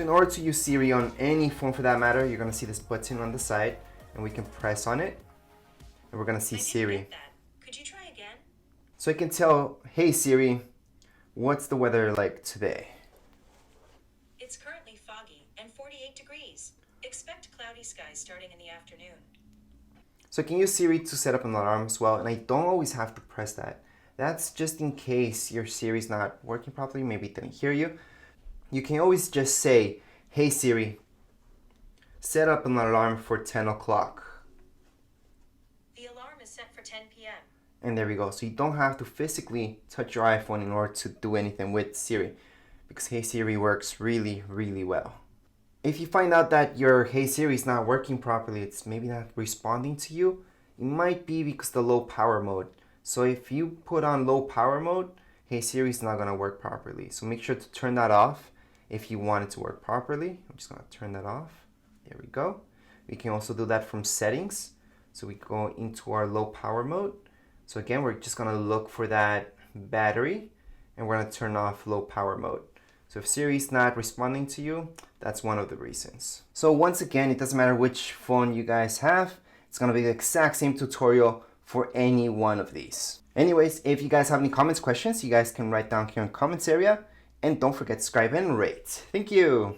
So in order to use Siri on any phone for that matter, you're gonna see this button on the side and we can press on it and we're gonna see Siri. Could you try again? So I can tell, hey Siri, what's the weather like today? It's currently foggy and 48 degrees. Expect cloudy skies starting in the afternoon. So I can use Siri to set up an alarm as well, and I don't always have to press that. That's just in case your Siri's not working properly, maybe it didn't hear you. You can always just say, hey Siri, set up an alarm for 10 o'clock. The alarm is set for 10 p.m. And there we go. So you don't have to physically touch your iPhone in order to do anything with Siri, because Hey Siri works really, really well. If you find out that your Hey Siri is not working properly, it's maybe not responding to you, it might be because of the low power mode. So if you put on low power mode, Hey Siri is not gonna work properly. So make sure to turn that off if you want it to work properly. I'm just gonna turn that off. There we go. We can also do that from settings. So we go into our low power mode. So again, we're just gonna look for that battery and we're gonna turn off low power mode. So if Siri is not responding to you, that's one of the reasons. So once again, it doesn't matter which phone you guys have. It's gonna be the exact same tutorial for any one of these. Anyways, if you guys have any comments, questions, you guys can write down here in the comments area. And don't forget to subscribe and rate. Thank you.